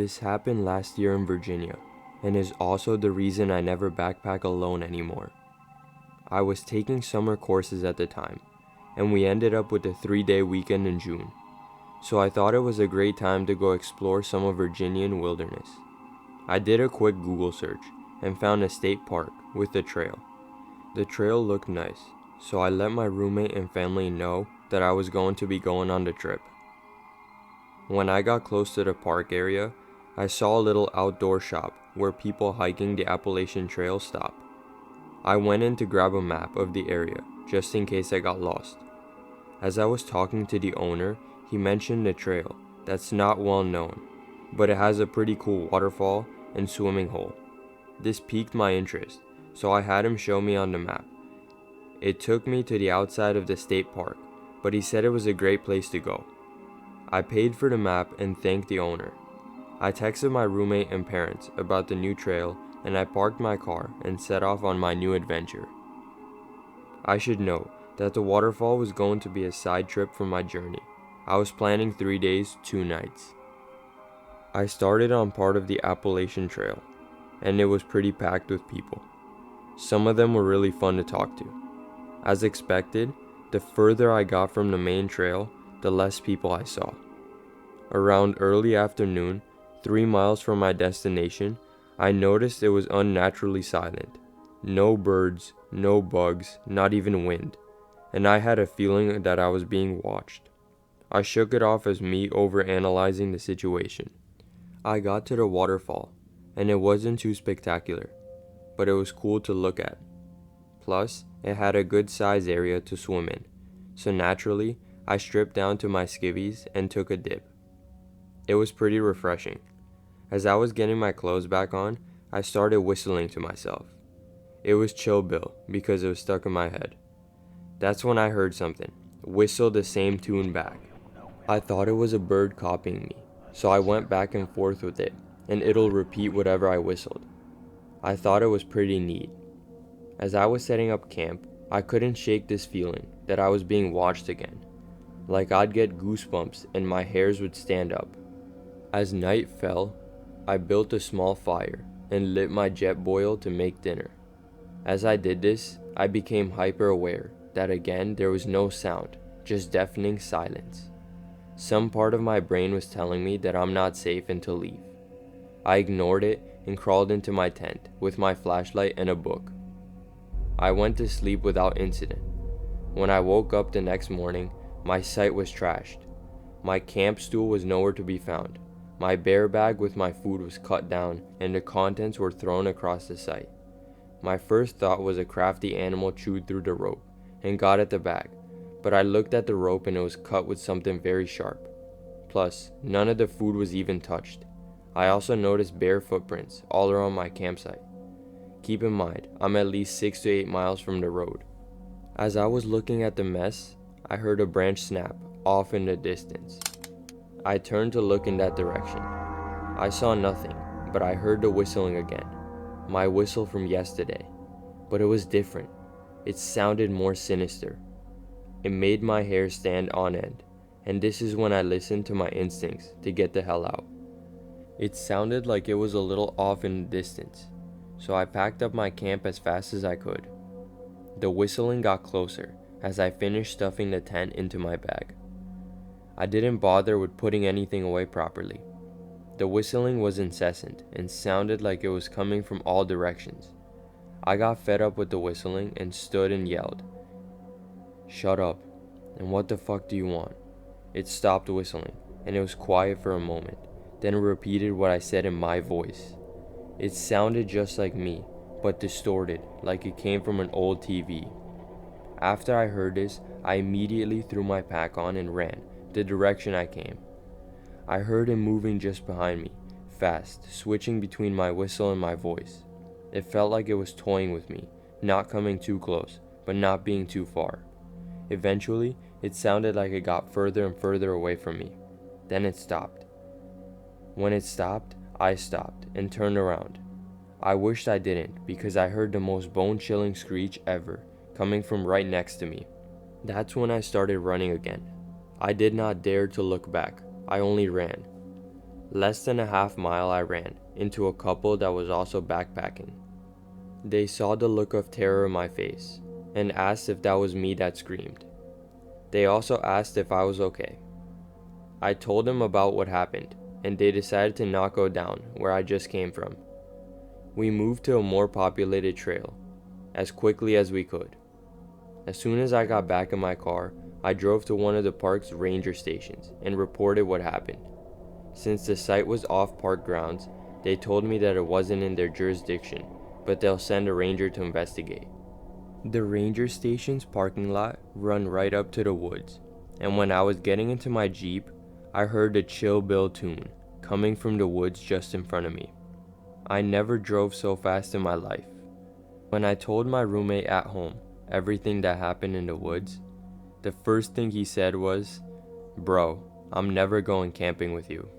This happened last year in Virginia, and is also the reason I never backpack alone anymore. I was taking summer courses at the time, and we ended up with a 3-day weekend in June, so I thought it was a great time to go explore some of Virginian wilderness. I did a quick Google search and found a state park with a trail. The trail looked nice, so I let my roommate and family know that I was going to be going on the trip. When I got close to the park area, I saw a little outdoor shop where people hiking the Appalachian Trail stop. I went in to grab a map of the area just in case I got lost. As I was talking to the owner, he mentioned a trail that's not well known, but it has a pretty cool waterfall and swimming hole. This piqued my interest, so I had him show me on the map. It took me to the outside of the state park, but he said it was a great place to go. I paid for the map and thanked the owner. I texted my roommate and parents about the new trail, and I parked my car and set off on my new adventure. I should note that the waterfall was going to be a side trip from my journey. I was planning 3 days, 2 nights. I started on part of the Appalachian Trail, and it was pretty packed with people. Some of them were really fun to talk to. As expected, the further I got from the main trail, the less people I saw. Around early afternoon, 3 miles from my destination, I noticed it was unnaturally silent. No birds, no bugs, not even wind, and I had a feeling that I was being watched. I shook it off as me overanalyzing the situation. I got to the waterfall, and it wasn't too spectacular, but it was cool to look at. Plus, it had a good size area to swim in, so naturally, I stripped down to my skivvies and took a dip. It was pretty refreshing. As I was getting my clothes back on, I started whistling to myself. It was Chill Bill because it was stuck in my head. That's when I heard something, whistle the same tune back. I thought it was a bird copying me, so I went back and forth with it, and it'll repeat whatever I whistled. I thought it was pretty neat. As I was setting up camp, I couldn't shake this feeling that I was being watched again. Like I'd get goosebumps and my hairs would stand up. As night fell, I built a small fire and lit my jet boil to make dinner. As I did this, I became hyper aware that again there was no sound, just deafening silence. Some part of my brain was telling me that I'm not safe and to leave. I ignored it and crawled into my tent with my flashlight and a book. I went to sleep without incident. When I woke up the next morning, my sight was trashed. My camp stool was nowhere to be found. My bear bag with my food was cut down and the contents were thrown across the site. My first thought was a crafty animal chewed through the rope and got at the bag, but I looked at the rope and it was cut with something very sharp. Plus, none of the food was even touched. I also noticed bear footprints all around my campsite. Keep in mind, I'm at least 6 to 8 miles from the road. As I was looking at the mess, I heard a branch snap off in the distance. I turned to look in that direction. I saw nothing, but I heard the whistling again. My whistle from yesterday. But it was different. It sounded more sinister. It made my hair stand on end, and this is when I listened to my instincts to get the hell out. It sounded like it was a little off in the distance, so I packed up my camp as fast as I could. The whistling got closer as I finished stuffing the tent into my bag. I didn't bother with putting anything away properly. The whistling was incessant and sounded like it was coming from all directions. I got fed up with the whistling and stood and yelled, "Shut up, and what the fuck do you want?" It stopped whistling, and it was quiet for a moment, then it repeated what I said in my voice. It sounded just like me, but distorted, like it came from an old TV. After I heard this, I immediately threw my pack on and ran the direction I came. I heard him moving just behind me, fast, switching between my whistle and my voice. It felt like it was toying with me, not coming too close, but not being too far. Eventually, it sounded like it got further and further away from me. Then it stopped. When it stopped, I stopped and turned around. I wished I didn't, because I heard the most bone-chilling screech ever, coming from right next to me. That's when I started running again. I did not dare to look back. I only ran. Less than a half mile I ran into a couple that was also backpacking. They saw the look of terror in my face and asked if that was me that screamed. They also asked if I was okay. I told them about what happened, and they decided to not go down where I just came from. We moved to a more populated trail as quickly as we could. As soon as I got back in my car, I drove to one of the park's ranger stations and reported what happened. Since the site was off park grounds, they told me that it wasn't in their jurisdiction, but they'll send a ranger to investigate. The ranger station's parking lot run right up to the woods, and when I was getting into my Jeep, I heard the Chill Bill tune coming from the woods just in front of me. I never drove so fast in my life. When I told my roommate at home everything that happened in the woods, the first thing he said was, "Bro, I'm never going camping with you."